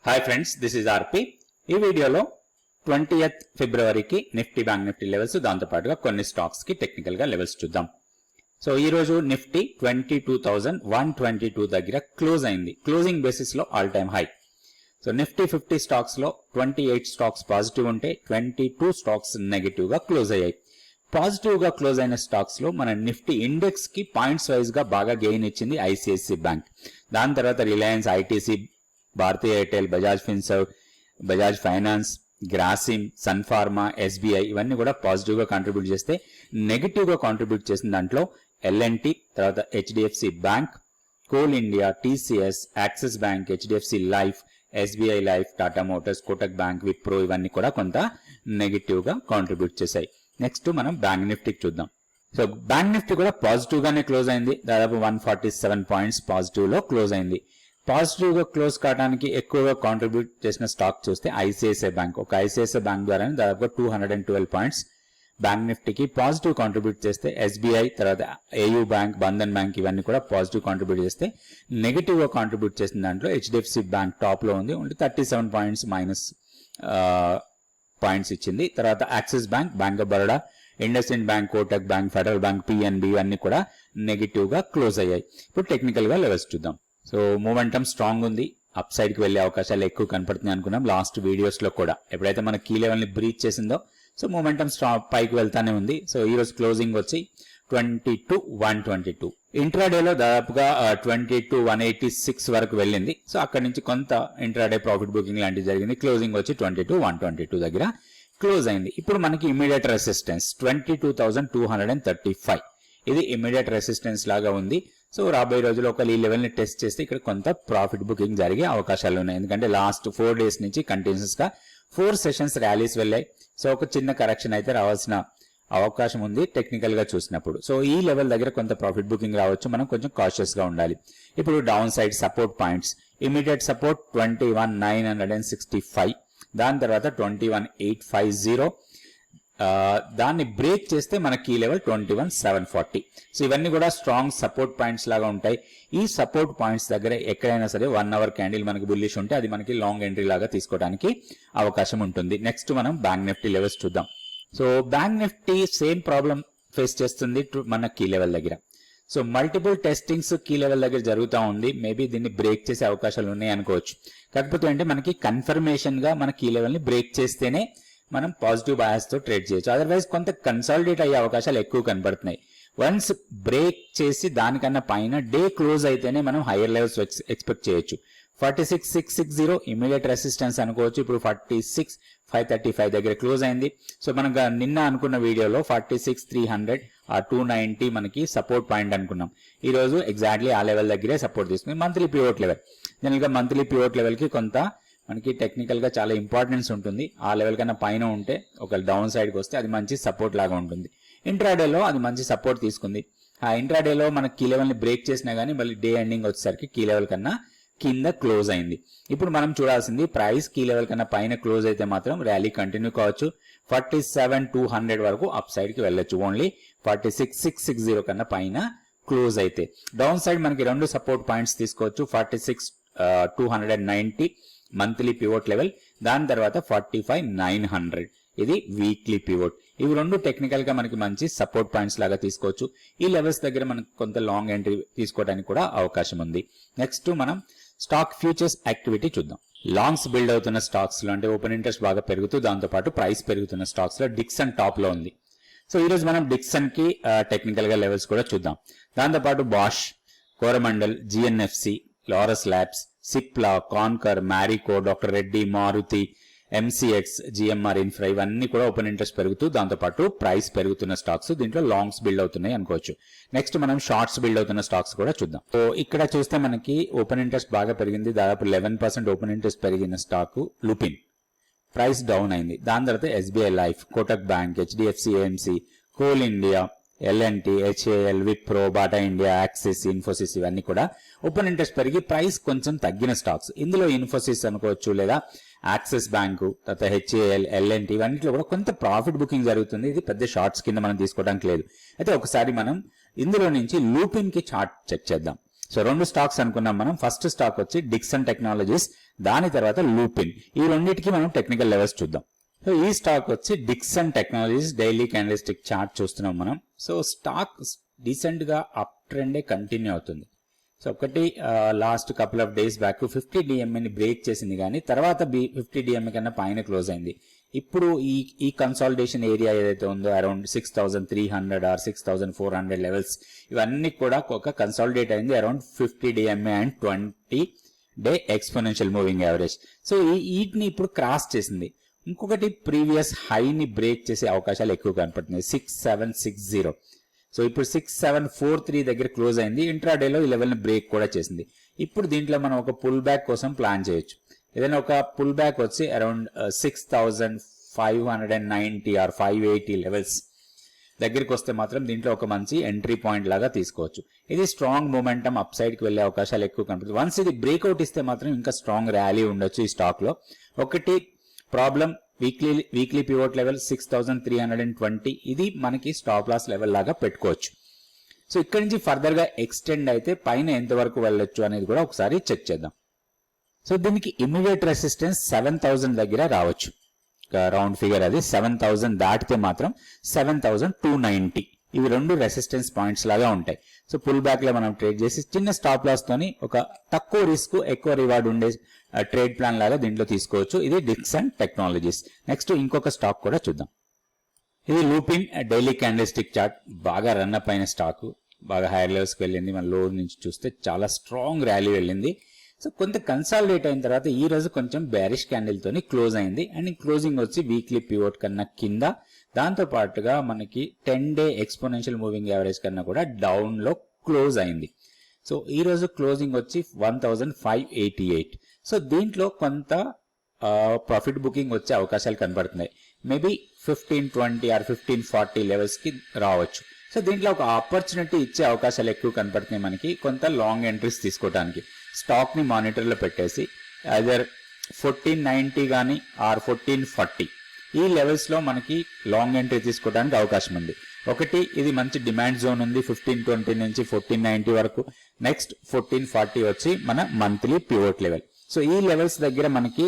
Hi friends, this is R P. ఈ వీడియోలో 20th ఫిబ్రవరికి నిఫ్టీ బ్యాంక్ నిఫ్టీ లెవెల్స్, దాంతోపాటుగా కొన్ని స్టాక్స్ కి టెక్నికల్ గా లెవెల్స్ చూద్దాం. సో ఈ రోజు నిఫ్టీ 22,122 దగ్గర క్లోజ్ అయింది. క్లోజింగ్ బేసిస్ లో all time high. So Nifty 50 stocks లో 28 స్టాక్స్ పాజిటివ్ ఉంటే 22 స్టాక్స్ నెగటివ్ గా క్లోజ్ అయ్యాయి. పాజిటివ్ గా క్లోజ్ అయిన స్టాక్స్ లో మన నిఫ్టీ ఇండెక్స్ కి పాయింట్స్ వైజ్ గా బాగా గెయిన్ ఇచ్చింది ఐసిఐసిఐ బ్యాంక్. దాని తర్వాత Reliance, ITC, Bharatiya Airtel, Bajaj Finserv, Bajaj Finance, Grasim, Sun Pharma, SBI ఇవన్నీ కూడా పాజిటివ్ గా కాంట్రిబ్యూట్ చేస్తే, నెగటివ్ గా కాంట్రిబ్యూట్ చేసిన దాంట్లో ఎల్ఎన్టీ, తర్వాత HDFC bank, coal India, TCS, axis bank, HDFC life, SBI life, Tata Motors, Kotak bank, Wipro ఇవన్నీ కూడా కొంత నెగటివ్ గా కాంట్రిబ్యూట్ చేశాయి. నెక్స్ట్ మనం బ్యాంక్ నిఫ్టీకి చూద్దాం. సో బ్యాంక్ నిఫ్టీ కూడా పాజిటివ్ గానే క్లోజ్ అయింది. దాదాపు 147 పాయింట్స్ పాజిటివ్ లో క్లోజ్ అయింది. పాజిటివ్ గా క్లోజ్ కావడానికి ఎక్కువగా కాంట్రిబ్యూట్ చేసిన స్టాక్ చూస్తే ఐసిఐసిఐ బ్యాంక్. ఒక ఐసిఐసిఐ బ్యాంక్ ద్వారా దాదాపు 212 పాయింట్స్ బ్యాంక్ నిఫ్టీకి పాజిటివ్ కాంట్రిబ్యూట్ చేస్తే, ఎస్బీఐ, తర్వాత ఏయూ బ్యాంక్, బంధన్ బ్యాంక్ ఇవన్నీ కూడా పాజిటివ్ కాంట్రిబ్యూట్ చేస్తే, నెగటివ్ గా కాంట్రిబ్యూట్ చేసిన దాంట్లో హెచ్డిఎఫ్సి బ్యాంక్ టాప్ లో ఉంది, ఓన్లీ 37 పాయింట్స్ మైనస్ పాయింట్స్ ఇచ్చింది. తర్వాత Axis Bank, Bank of Baroda, IndusInd Bank, Kotak Bank, Federal Bank, PNB ఇవన్నీ కూడా నెగటివ్ గా క్లోజ్ అయ్యాయి. ఇప్పుడు టెక్నికల్ గా లెవెల్స్ చూద్దాం. సో మూమెంటం స్ట్రాంగ్ ఉంది, అప్ సైడ్ కి వెళ్లే అవకాశాలు ఎక్కువ కనపడుతున్నాయి అనుకున్నాం లాస్ట్ వీడియోస్ లో కూడా. ఎప్పుడైతే మన కీ లెవెల్ ని బ్రీచ్ చేసిందో, సో మూమెంటం పైకి వెళ్తానే ఉంది. సో ఈ రోజు క్లోజింగ్ వచ్చి 22,122. ఇంట్రాడేలో దాదాపుగా 22,186 వరకు వెళ్ళింది. సో అక్కడ నుంచి కొంత ఇంట్రాడే ప్రాఫిట్ బుకింగ్ లాంటివి జరిగింది. క్లోజింగ్ వచ్చి 22,122 దగ్గర క్లోజ్ అయింది. ఇప్పుడు మనకి ఇమీడియట్ రెసిస్టెన్స్ 22,235. ఇది ఇమీడియట్ రెసిస్టెన్స్ లాగా ఉంది. సో రాబోయే రోజుల్లో ఒక ఈ లెవెల్ ని టెస్ట్ చేస్తే ఇక్కడ కొంత ప్రాఫిట్ బుకింగ్ జరిగే అవకాశాలు ఉన్నాయి. ఎందుకంటే లాస్ట్ 4 డేస్ నుంచి కంటిన్యూస్ గా 4 సెషన్స్ ర్యాలీస్ వెళ్ళాయి. సో ఒక చిన్న కరెక్షన్ అయితే రావాల్సిన అవకాశం ఉంది టెక్నికల్ గా చూసినప్పుడు. సో ఈ లెవెల్ దగ్గర కొంత ప్రాఫిట్ బుకింగ్ రావచ్చు, మనం కొంచెం కాషియస్ గా ఉండాలి. ఇప్పుడు down side support points, immediate support 21,965, దాని తర్వాత 21,850, దాన్ని బ్రేక్ చేస్తే మన కీ లెవెల్ 21,740. సో ఇవన్నీ కూడా స్ట్రాంగ్ సపోర్ట్ పాయింట్స్ లాగా ఉంటాయి. ఈ సపోర్ట్ పాయింట్స్ దగ్గర ఎక్కడైనా సరే 1 అవర్ క్యాండిల్ మనకి బుల్లిష్ ఉంటే అది మనకి లాంగ్ ఎంట్రీ లాగా తీసుకోవడానికి అవకాశం ఉంటుంది. నెక్స్ట్ మనం బ్యాంక్ నిఫ్టీ లెవెల్స్ చూద్దాం. So bank Nifty same problem face చేస్తుంది మన కీ లెవెల్ దగ్గర. So multiple testings key level దగ్గర జరుగుతూ ఉంది. మేబీ దీన్ని బ్రేక్ చేసే అవకాశాలు ఉన్నాయి అనుకోవచ్చు. కాకపోతే అంటే మనకి కన్ఫర్మేషన్ గా మన కీ లెవెల్ ని బ్రేక్ చేస్తేనే మనం పాజిటివ్ బయాస్ తో ట్రేడ్ చేయొచ్చు. అదర్వైజ్ కొంత కన్సాలిడేట్ అయ్యే అవకాశాలు ఎక్కువ కనబడుతున్నాయి. వన్స్ బ్రేక్ చేసి దానికన్నా పైన డే క్లోజ్ అయితేనే మనం హైయర్ లెవెల్స్ ఎక్స్పెక్ట్ చేయొచ్చు. 46,660 ఇమీడియట్ రెసిస్టెన్స్ అనుకోవచ్చు. ఇప్పుడు 46,535 దగ్గర క్లోజ్ అయింది. సో మనం నిన్న అనుకున్న వీడియోలో 46,300 ఆ 290 మనకి సపోర్ట్ పాయింట్ అనుకున్నాం. ఈ రోజు ఎగ్జాక్ట్లీ ఆ లెవెల్ దగ్గరే సపోర్ట్ తీసుకుంది. మంత్లీ పివోట్ లెవెల్, జనరల్ గా మంత్లీ పివోట్ లెవెల్ కి కొంత మనకి టెక్నికల్ గా చాలా ఇంపార్టెన్స్ ఉంటుంది. ఆ లెవెల్ కన్నా పైన ఉంటే ఒక డౌన్ సైడ్ కి వస్తే అది మంచి సపోర్ట్ లాగా ఉంటుంది. ఇంట్రాడేలో అది మంచి సపోర్ట్ తీసుకుంది. ఆ ఇంట్రాడేలో మన కీ లెవెల్ ని బ్రేక్ చేసినా గానీ మళ్ళీ డే ఎండింగ్ వచ్చేసరికి కీ లెవెల్ కన్నా కింద క్లోజ్ అయింది. ఇప్పుడు మనం చూడాల్సింది ప్రైస్ కీ లెవెల్ కన్నా పైన క్లోజ్ అయితే మాత్రం ర్యాలీ కంటిన్యూ కావచ్చు. 47,200 వరకు అప్ సైడ్ కి వెళ్ళొచ్చు. ఓన్లీ 46,660 కన్నా పైన క్లోజ్ అయితే. డౌన్ సైడ్ మనకి 2 సపోర్ట్ పాయింట్స్ తీసుకోవచ్చు. 46,290 మంత్లీ పివోట్ లెవెల్, దాని తర్వాత 45,900 ఇది వీక్లీ పివోట్. ఇవి 2 టెక్నికల్ గా మనకి మంచి సపోర్ట్ పాయింట్స్ లాగా తీసుకోవచ్చు. ఈ లెవెల్స్ దగ్గర మనకు కొంత లాంగ్ ఎంట్రీ తీసుకోవడానికి కూడా అవకాశం ఉంది. నెక్స్ట్ మనం స్టాక్ ఫ్యూచర్స్ యాక్టివిటీ చూద్దాం. లాంగ్స్ బిల్డ్ అవుతున్న స్టాక్స్ లో అంటే ఓపెన్ ఇంట్రెస్ట్ బాగా పెరుగుతూ దాంతో పాటు ప్రైస్ పెరుగుతున్న స్టాక్స్ లో డిక్సన్ టాప్ లో ఉంది. సో ఈ రోజు మనం డిక్సన్ కి టెక్నికల్ గా లెవెల్స్ కూడా చూద్దాం. దాంతో పాటు Bosch, Coromandel, GNFC, Laurus labs, Cipla, Concor, Marico, doctor Reddy, Maruti, MCX, GMR infra ఇవన్నీ కూడా ఓపెన్ ఇంట్రెస్ట్ పెరుగుతూ దాంతో పాటు ప్రైస్ పెరుగుతున్న స్టాక్స్. దీంట్లో లాంగ్స్ బిల్డ్ అవుతున్నాయి అనుకోవచ్చు. నెక్స్ట్ మనం షార్ట్స్ బిల్డ్ అవుతున్న స్టాక్స్ కూడా చూద్దాం. సో ఇక్కడ చూస్తే మనకి ఓపెన్ ఇంట్రెస్ట్ బాగా పెరిగింది. దాదాపు 11% ఓపెన్ ఇంట్రెస్ట్ పెరిగిన స్టాక్ లుపిన్, ప్రైస్ డౌన్ అయింది. దాని తర్వాత SBI life, Kotak bank, HDFC AMC, coal India, LNT, HAL, Wipro, Bata India, Axis, Infosys ఇవన్నీ కూడా ఓపెన్ ఇంట్రెస్ట్ పెరిగి ప్రైస్ కొంచెం తగ్గిన స్టాక్స్. ఇందులో ఇన్ఫోసిస్ అనుకోవచ్చు, లేదా యాక్సిస్ బ్యాంకు, తర్వాత హెచ్ఏఎల్, ఎల్ఎన్టీ ఇవన్నిట్లో కూడా కొంత ప్రాఫిట్ బుకింగ్ జరుగుతుంది. ఇది పెద్ద షార్ట్స్ కింద మనం తీసుకోవడానికి లేదు. అయితే ఒకసారి మనం ఇందులో నుంచి లూపిన్ కి చార్ట్ చెక్ చేద్దాం. సో 2 స్టాక్స్ అనుకున్నాం మనం. ఫస్ట్ స్టాక్ వచ్చి డిక్సన్ టెక్నాలజీస్, దాని తర్వాత లూపిన్. ఈ రెండింటికి మనం టెక్నికల్ లెవెల్స్ చూద్దాం. సో ఈ స్టాక్ వచ్చి Dixon Technologies, daily candlestick chart చూస్తున్నాం మనం. సో స్టాక్ డీసెంట్ గా అప్ ట్రెండే కంటిన్యూ అవుతుంది. సో ఒకటి last couple of days back 50 డిఎంఏని బ్రేక్ చేసింది, కానీ తర్వాత 50 డిఎంఏ కన్నా పైన క్లోజ్ అయింది. ఇప్పుడు ఈ కన్సాలిడేషన్ ఏరియా ఏదైతే ఉందో అరౌండ్ 6300 ఆర్ 6400 లెవెల్స్, ఇవన్నీ కూడా ఒక కన్సాలిడేట్ అయింది around 50 DMA and 20 day exponential moving average. So వీటిని ఇప్పుడు క్రాస్ చేసింది. ఇంకొకటి ప్రీవియస్ హైని బ్రేక్ చేసే అవకాశాలు ఎక్కువ కనపడుతున్నాయి, 6760. సో ఇప్పుడు 6743 దగ్గర క్లోజ్ అయింది. ఇంట్రాడేలో ఈ లెవెల్ ని బ్రేక్ కూడా చేసింది. ఇప్పుడు దీంట్లో మనం ఒక పుల్ బ్యాక్ కోసం ప్లాన్ చేయొచ్చు. ఏదైనా ఒక పుల్ బ్యాక్ వచ్చి అరౌండ్ 6590 ఆర్ 580 లెవెల్స్ దగ్గరికి వస్తే మాత్రం దీంట్లో ఒక మంచి ఎంట్రీ పాయింట్ లాగా తీసుకోవచ్చు. ఇది స్ట్రాంగ్ మొమెంటం అప్ సైడ్ కి వెళ్లే అవకాశాలు ఎక్కువ కనపడుతుంది. వన్స్ ఇది బ్రేక్అవుట్ ఇస్తే మాత్రం ఇంకా స్ట్రాంగ్ ర్యాలీ ఉండొచ్చు ఈ స్టాక్ లో. ఒకటి ప్రాబ్లం, వీక్లీ పివోట్ లెవెల్ 6320, ఇది మనకి స్టాప్ లాస్ లెవెల్ లాగా పెట్టుకోవచ్చు. సో ఇక్కడి నుంచి ఫర్దర్ గా ఎక్స్టెండ్ అయితే పైన ఎంతవరకు వెళ్ళొచ్చు అనేది కూడా ఒకసారి చెక్ చేద్దాం. సో దీనికి ఇమీడియట్ రెసిస్టెన్స్ 7000 దగ్గర రావచ్చు. రౌండ్ ఫిగర్ అది 7000 దాటితే మాత్రం 7290, ఇవి 2 రెసిస్టెన్స్ పాయింట్స్ లాగా ఉంటాయి. సో పుల్ బ్యాక్ లో మనం ట్రేడ్ చేసి చిన్న స్టాప్ లాస్ తోని ఒక తక్కువ రిస్క్ ఎక్కువ రివార్డ్ ఉండే ట్రేడ్ ప్లాన్ లాగా దీంట్లో తీసుకోవచ్చు. ఇది డిక్సన్ టెక్నాలజీస్. నెక్స్ట్ ఇంకొక స్టాక్ కూడా చూద్దాం. ఇది లూపిన్ డైలీ క్యాండిల్స్టిక్ చార్ట్, బాగా రన్ అప్ అయిన స్టాక్, బాగా హైయర్ లెవెల్స్ కి వెళ్ళింది. మన లో నుంచి చూస్తే చాలా స్ట్రాంగ్ ర్యాలీ వెళ్ళింది. సో కొంత కన్సాలిడేట్ అయిన తర్వాత ఈ రోజు కొంచెం బేరిష్ క్యాండిల్ తోని క్లోజ్ అయింది. అండ్ క్లోజింగ్ వచ్చి వీక్లీ పివోట్ కన్నా కింద, దాంతో పాటుగా మనకి 10 డే ఎక్స్పోనెన్షియల్ మూవింగ్ యావరేజ్ కన్నా కూడా డౌన్ లో క్లోజ్ అయింది. సో ఈ రోజు క్లోజింగ్ వచ్చి 1588. సో దీంట్లో కొంత ప్రాఫిట్ బుకింగ్ వచ్చే అవకాశాలు కనబడుతున్నాయి. మేబీ 1520 ఆర్ 1540 లెవెల్స్ కి రావచ్చు. సో దీంట్లో ఒక ఆపర్చునిటీ ఇచ్చే అవకాశాలు ఎక్కువ కనపడుతున్నాయి మనకి, కొంత లాంగ్ ఎంట్రీస్ తీసుకోవడానికి. స్టాక్ ని మానిటర్ లో పెట్టేసి ఐదర్ 1490 గానీ ఆర్ 1440 ఈ లెవెల్స్ లో మనకి లాంగ్ ఎంట్రీ తీసుకోవడానికి అవకాశం ఉంది. ఒకటి, ఇది మంచి డిమాండ్ జోన్ ఉంది 1520 నుంచి 1490 వరకు. నెక్స్ట్ 1440 వచ్చి మన మంత్లీ పివోట్ లెవెల్. సో ఈ లెవెల్స్ దగ్గర మనకి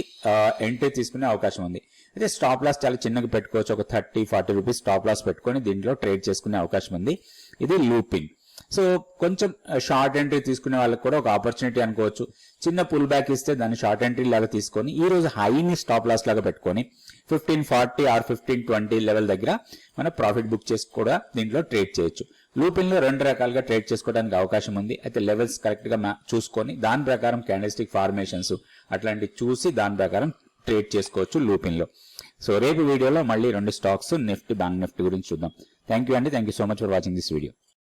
ఎంట్రీ తీసుకునే అవకాశం ఉంది. అయితే స్టాప్ లాస్ చాలా చిన్నగా పెట్టుకోవచ్చు, ఒక 30-40 రూపీస్ స్టాప్ లాస్ పెట్టుకొని దీంట్లో ట్రేడ్ చేసుకునే అవకాశం ఉంది. ఇది లూపింగ్. సో కొంచెం షార్ట్ ఎంట్రీ తీసుకునే వాళ్ళకి కూడా ఒక ఆపర్చునిటీ అనుకోవచ్చు. చిన్న పుల్ బ్యాక్ ఇస్తే దాన్ని షార్ట్ ఎంట్రీ లాగా తీసుకొని ఈ రోజు హైని స్టాప్ లాస్ లాగా పెట్టుకొని 1540 ఆర్ 1520 లెవెల్ దగ్గర మన ప్రాఫిట్ బుక్ చేసి కూడా దీంట్లో ట్రేడ్ చేయొచ్చు. లూపిన్ లో 2 రకాలుగా ట్రేడ్ చేసుకోవడానికి అవకాశం ఉంది. అయితే లెవెల్స్ కరెక్ట్ గా చూసుకొని దాని ప్రకారం క్యాండిల్స్టిక్ ఫార్మేషన్స్ అట్లాంటివి చూసి దాని ప్రకారం ట్రేడ్ చేసుకోవచ్చు లూపిన్ లో. సో రేపు వీడియోలో మళ్ళీ 2 స్టాక్స్, నిఫ్టీ, బ్యాంక్ నిఫ్టీ గురించి చూద్దాం. థ్యాంక్ యూ అండి. Thank you so much for watching this video.